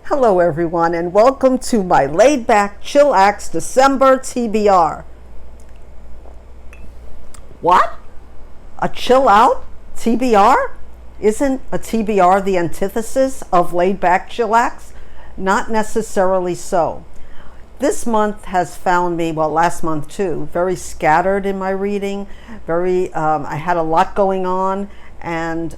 Hello everyone and welcome to my laid back chillax December TBR. What? A chill out TBR? Isn't a TBR the antithesis of laid back chillax? Not necessarily so. This month has found me, well last month too, very scattered in my reading. I had a lot going on, and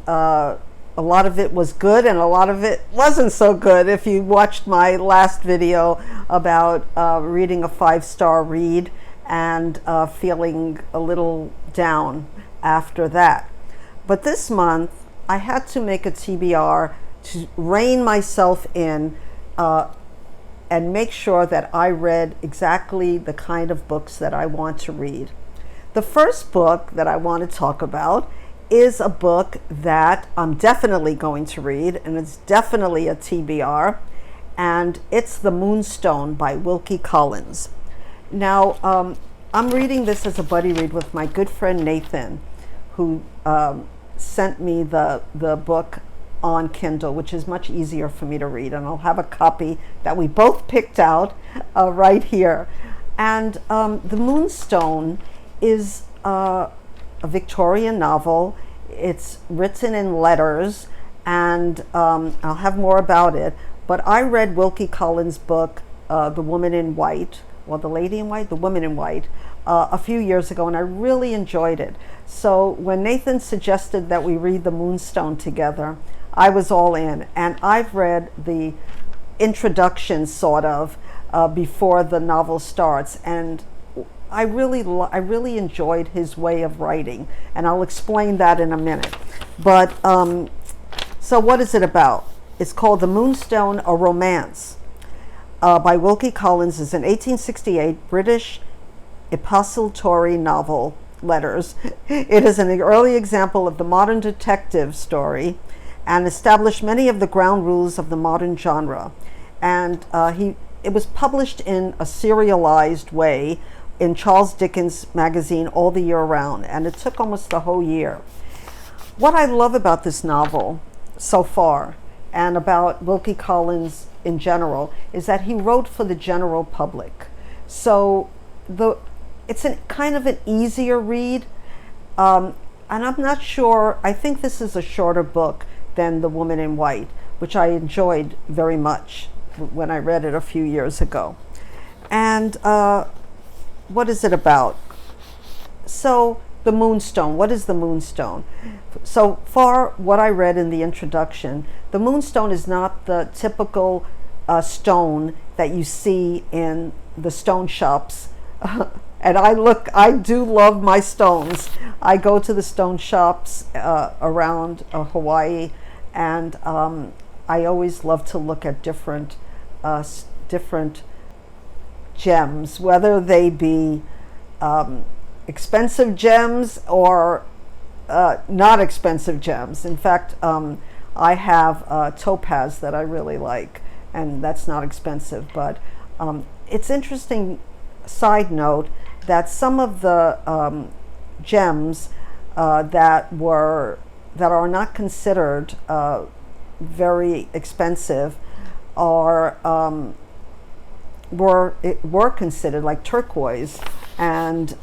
a lot of it was good and a lot of it wasn't so good. If you watched my last video about reading a 5-star read and feeling a little down after that. But this month I had to make a TBR to rein myself in and make sure that I read exactly the kind of books that I want to read. The first book that I want to talk about is a book that I'm definitely going to read, and it's definitely a TBR, and it's The Moonstone by Wilkie Collins. Now, I'm reading this as a buddy read with my good friend Nathan, who sent me the book on Kindle, which is much easier for me to read, and I'll have a copy that we both picked out right here. And The Moonstone is a Victorian novel. It's written in letters, and I'll have more about it. But I read Wilkie Collins' book, The Woman in White, or The Lady in White, The Woman in White, a few years ago, and I really enjoyed it. So when Nathan suggested that we read The Moonstone together, I was all in. And I've read the introduction, sort of, before the novel starts, and I really enjoyed his way of writing, and I'll explain that in a minute. But so what is it about? It's called The Moonstone, a Romance by Wilkie Collins. Is an 1868 British epistolary novel, letters. It is an early example of the modern detective story and established many of the ground rules of the modern genre. And it was published in a serialized way in Charles Dickens magazine all the year round, and it took almost the whole year. What I love about this novel so far, and about Wilkie Collins in general, is that he wrote for the general public. So it's kind of an easier read, and I'm not sure, I think this is a shorter book than The Woman in White, which I enjoyed very much when I read it a few years ago. And what is it about? So the Moonstone, what is the Moonstone? So far, what I read in the introduction, the Moonstone is not the typical stone that you see in the stone shops. And I do love my stones. I go to the stone shops around Hawaii, and I always love to look at different gems, whether they be expensive gems or not expensive gems. In fact, I have topaz that I really like, and that's not expensive. But it's interesting, side note, that some of the gems that are not considered very expensive were considered, like turquoise, and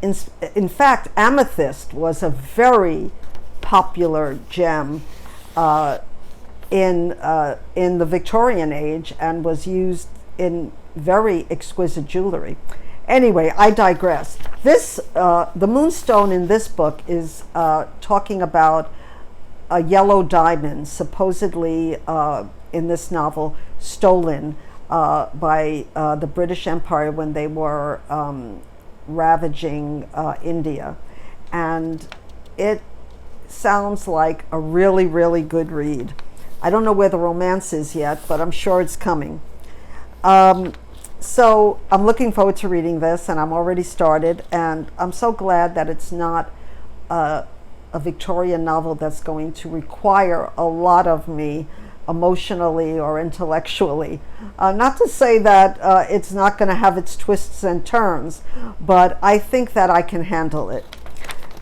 in fact amethyst was a very popular gem in the Victorian age, and was used in very exquisite jewelry. Anyway, I digress. The Moonstone in this book is talking about a yellow diamond, supposedly in this novel, stolen by the British Empire when they were ravaging India. And it sounds like a really, really good read. I don't know where the romance is yet, but I'm sure it's coming. So I'm looking forward to reading this, and I'm already started, and I'm so glad that it's not a Victorian novel that's going to require a lot of me emotionally or intellectually. Not to say that it's not going to have its twists and turns, but I think that I can handle it.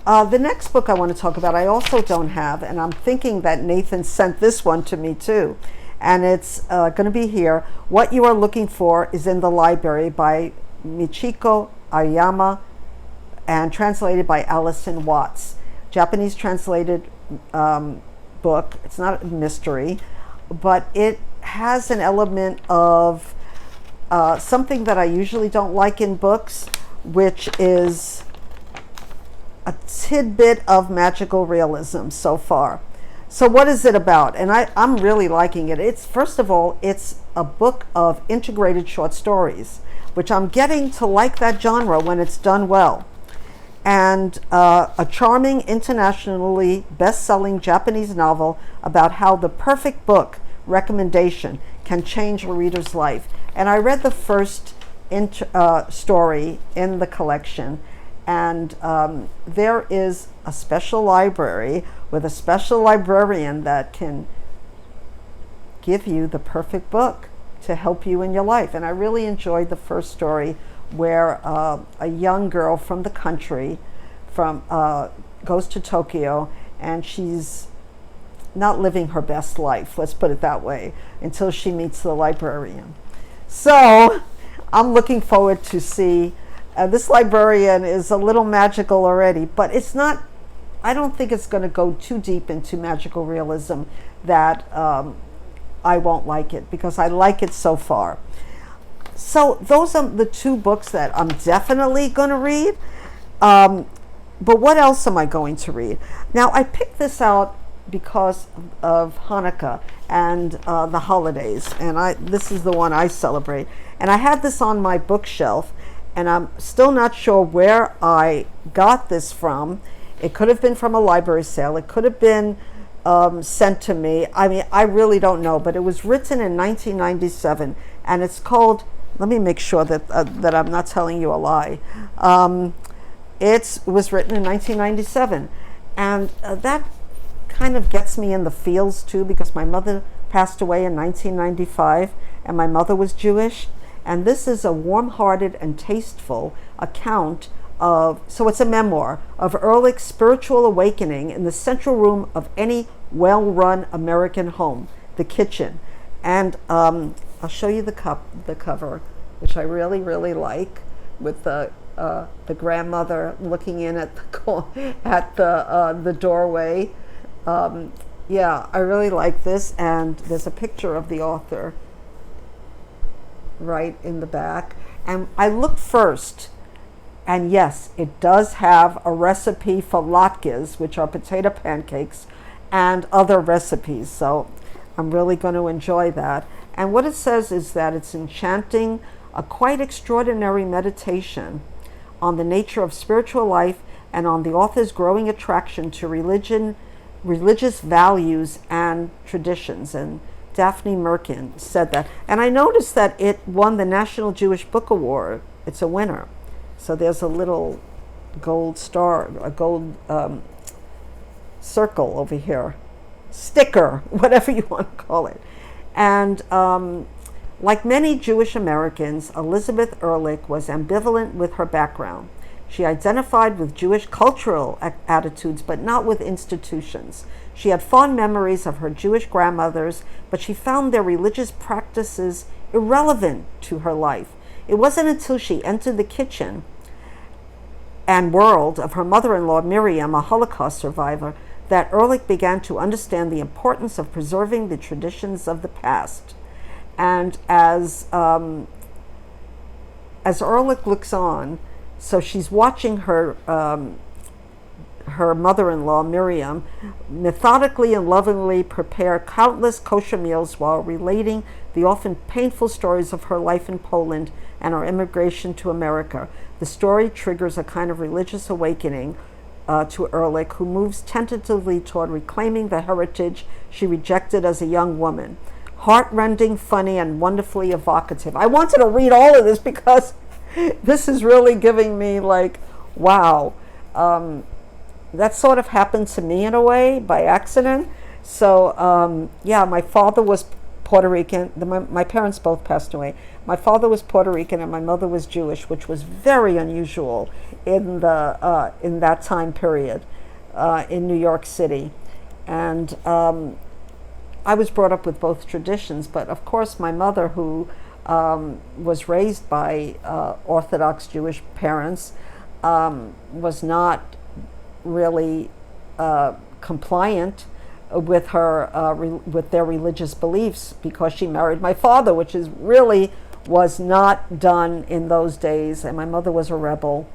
The next book I want to talk about, I also don't have, and I'm thinking that Nathan sent this one to me too. And it's going to be here. What You Are Looking For is in the Library by Michiko, Aoyama, and translated by Allison Watts. Japanese translated book. It's not a mystery, but it has an element of something that I usually don't like in books, which is a tidbit of magical realism so far. So what is it about? And I'm really liking it. It's, first of all, it's a book of integrated short stories, which I'm getting to like that genre when it's done well. And a charming, internationally best-selling Japanese novel about how the perfect book recommendation can change a reader's life. And I read the first story in the collection, and there is a special library with a special librarian that can give you the perfect book to help you in your life. And I really enjoyed the first story, where a young girl from the country goes to Tokyo, and she's not living her best life, let's put it that way, until she meets the librarian. So I'm looking forward to see. This librarian is a little magical already, but it's not, I don't think it's going to go too deep into magical realism that I won't like it, because I like it so far. So those are the two books that I'm definitely going to read. But what else am I going to read? Now, I picked this out because of Hanukkah and the holidays, and this is the one I celebrate. And I had this on my bookshelf, and I'm still not sure where I got this from. It could have been from a library sale. It could have been sent to me. I mean, I really don't know, but it was written in 1997, and it's called, let me make sure that that I'm not telling you a lie. It was written in 1997, and that kind of gets me in the feels too, because my mother passed away in 1995, and my mother was Jewish, and this is a warm-hearted and tasteful account of, so it's a memoir of Ehrlich's spiritual awakening in the central room of any well-run American home, the kitchen. And I'll show you the cover, which I really, really like, with the grandmother looking in at the doorway. Yeah, I really like this, and there's a picture of the author right in the back. And I looked first, and yes, it does have a recipe for latkes, which are potato pancakes, and other recipes. So I'm really going to enjoy that. And what it says is that it's enchanting, a quite extraordinary meditation on the nature of spiritual life and on the author's growing attraction to religious values and traditions. And Daphne Merkin said that. And I noticed that it won the National Jewish Book Award. It's a winner. So there's a little gold star, a gold circle over here. Sticker, whatever you want to call it. And like many Jewish Americans, Elizabeth Ehrlich was ambivalent with her background. She identified with Jewish cultural attitudes, but not with institutions. She had fond memories of her Jewish grandmothers, but she found their religious practices irrelevant to her life. It wasn't until she entered the kitchen and world of her mother-in-law, Miriam, a Holocaust survivor, that Ehrlich began to understand the importance of preserving the traditions of the past. And as Ehrlich looks on, so she's watching her mother-in-law, Miriam, methodically and lovingly prepare countless kosher meals while relating the often painful stories of her life in Poland and her immigration to America. The story triggers a kind of religious awakening to Ehrlich, who moves tentatively toward reclaiming the heritage she rejected as a young woman. Heartrending, funny, and wonderfully evocative. I wanted to read all of this because this is really giving me like, wow. That sort of happened to me in a way by accident. So yeah, my father was Puerto Rican. My parents both passed away. My father was Puerto Rican and my mother was Jewish, which was very unusual in that time period in New York City. And I was brought up with both traditions, but of course my mother, who was raised by Orthodox Jewish parents, was not really compliant with with their religious beliefs, because she married my father, which is really was not done in those days. And my mother was a rebel,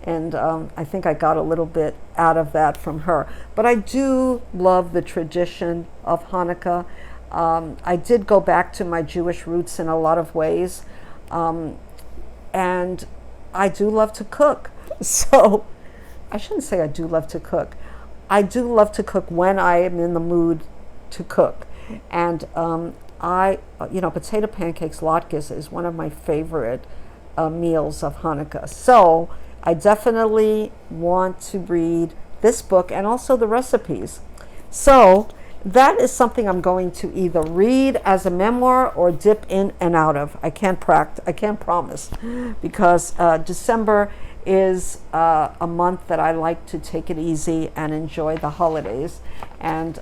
and I think I got a little bit out of that from her. But I do love the tradition of Hanukkah. I did go back to my Jewish roots in a lot of ways, and I do love to cook. So I shouldn't say I do love to cook. I do love to cook when I am in the mood to cook. And potato pancakes latkes is one of my favorite meals of Hanukkah. So I definitely want to read this book and also the recipes. So that is something I'm going to either read as a memoir or dip in and out of. I can't promise, because December is a month that I like to take it easy and enjoy the holidays. And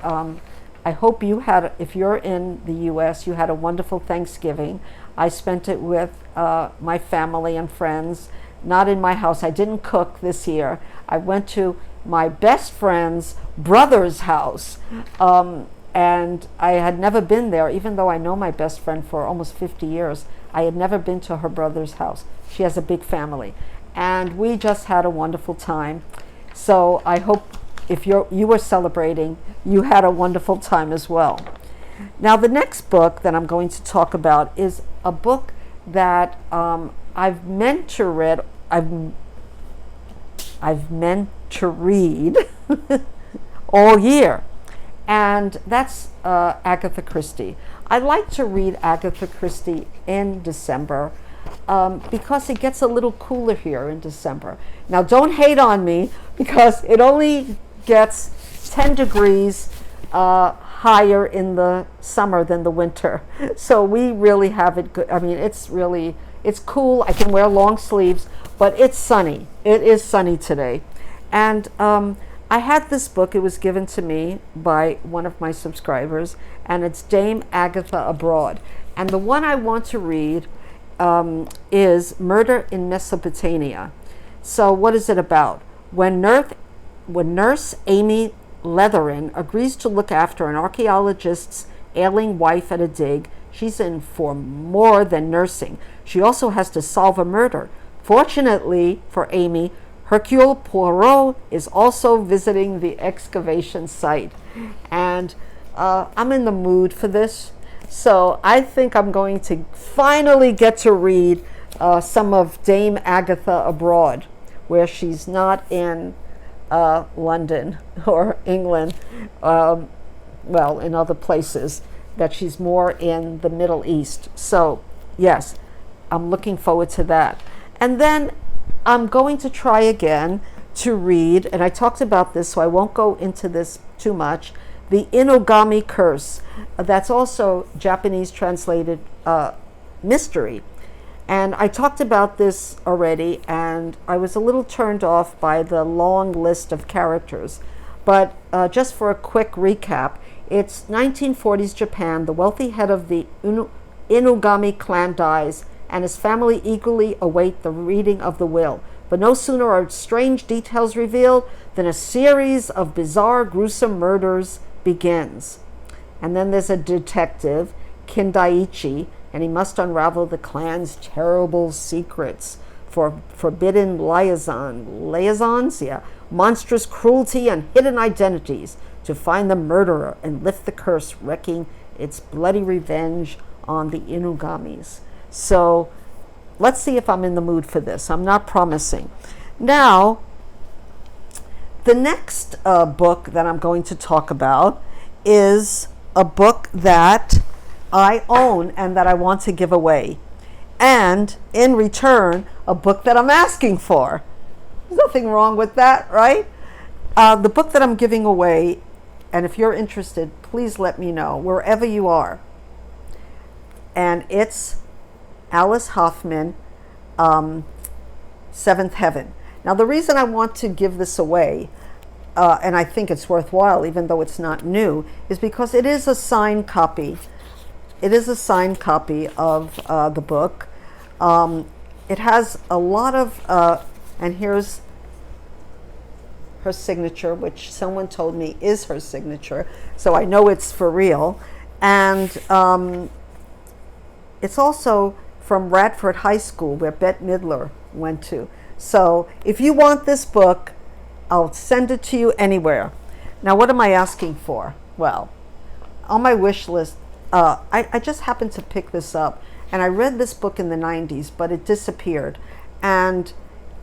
I hope if you're in the US, you had a wonderful Thanksgiving. I spent it with my family and friends, not in my house. I didn't cook this year. I went to my best friend's brother's house, and I had never been there, even though I know my best friend for almost 50 years. I had never been to her brother's house. She has a big family, and we just had a wonderful time. So I hope if you were celebrating, you had a wonderful time as well. Now, the next book that I'm going to talk about is a book that I've meant to read. I've meant to read all year, and that's Agatha Christie. I like to read Agatha Christie in December because it gets a little cooler here in December. Now, don't hate on me, because it only gets 10 degrees higher in the summer than the winter. So we really have it good. I mean, it's cool. I can wear long sleeves, but it's sunny. It is sunny today. And I had this book. It was given to me by one of my subscribers, and it's Dame Agatha Abroad. And the one I want to read is Murder in Mesopotamia. So what is it about? When Nurse Amy Leatherin agrees to look after an archaeologist's ailing wife at a dig, she's in for more than nursing. She also has to solve a murder. Fortunately for Amy, Hercule Poirot is also visiting the excavation site. And I'm in the mood for this. So I think I'm going to finally get to read some of Dame Agatha Abroad, where she's not in London or England, well, in other places, that she's more in the Middle East. So yes, I'm looking forward to that. And then I'm going to try again to read, and I talked about this, so I won't go into this too much, the Inugami Curse. That's also Japanese translated mystery. And I talked about this already, and I was a little turned off by the long list of characters. But just for a quick recap, it's 1940s Japan. The wealthy head of the Inugami clan dies, and his family eagerly await the reading of the will. But no sooner are strange details revealed than a series of bizarre, gruesome murders begins. And then there's a detective, Kindaichi, and he must unravel the clan's terrible secrets, for forbidden liaisons, monstrous cruelty and hidden identities, to find the murderer and lift the curse, wreaking its bloody revenge on the Inugamis. So let's see if I'm in the mood for this. I'm not promising. Now, the next book that I'm going to talk about is a book that I own and that I want to give away. And in return, a book that I'm asking for. There's nothing wrong with that, right? The book that I'm giving away, and if you're interested, please let me know, wherever you are. And it's Alice Hoffman, Seventh Heaven. Now, the reason I want to give this away, and I think it's worthwhile, even though it's not new, is because it is a signed copy. It is a signed copy of the book. It has a lot of, and here's her signature, which someone told me is her signature, so I know it's for real. And it's also from Radford High School, where Bette Midler went to. So if you want this book, I'll send it to you anywhere. Now, what am I asking for? Well, on my wish list, I just happened to pick this up, and I read this book in the 90s, but it disappeared. And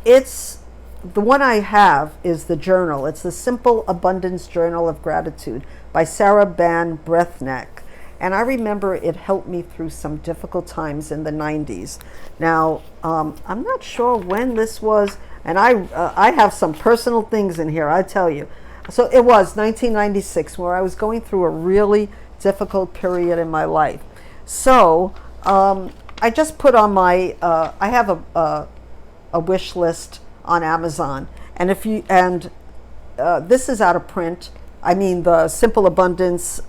it's, the one I have is the journal. It's the Simple Abundance Journal of Gratitude by Sarah Ban Breathnach. And I remember it helped me through some difficult times in the 90s. Now, I'm not sure when this was, and I have some personal things in here, I tell you. So it was 1996, where I was going through a really difficult period in my life. So I just put on my, I have a wish list on Amazon. And if you, and this is out of print. I mean, the Simple Abundance,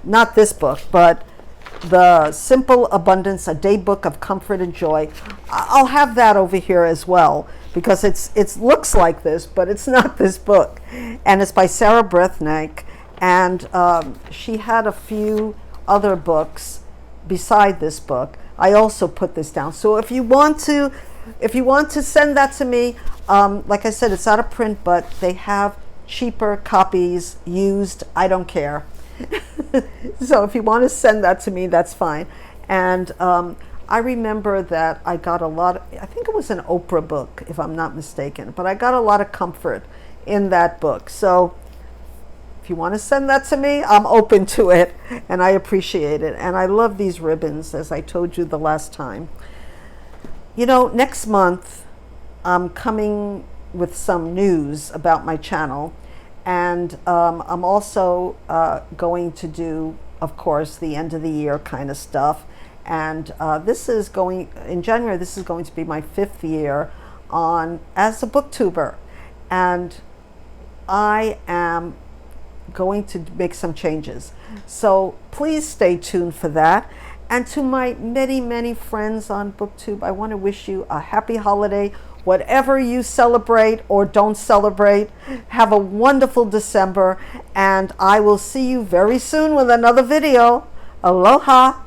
not this book, but the Simple Abundance, a Daybook of Comfort and Joy. I'll have that over here as well, because it looks like this, but it's not this book. And it's by Sarah Breathnach, and she had a few other books beside this book. I also put this down. So if you want to send that to me, like I said, it's out of print, but they have cheaper copies used. I don't care. So if you want to send that to me, that's fine. And I remember that I got a lot of, I think it was an Oprah book, if I'm not mistaken, but I got a lot of comfort in that book. So if you want to send that to me, I'm open to it, and I appreciate it. And I love these ribbons, as I told you the last time. You know, next month I'm coming with some news about my channel. And I'm also going to do, of course, the end of the year kind of stuff. And this is going, in January, this is going to be my 5th year on as a booktuber. And I am going to make some changes. So please stay tuned for that. And to my many, many friends on BookTube, I want to wish you a happy holiday. Whatever you celebrate or don't celebrate, have a wonderful December, and I will see you very soon with another video. Aloha.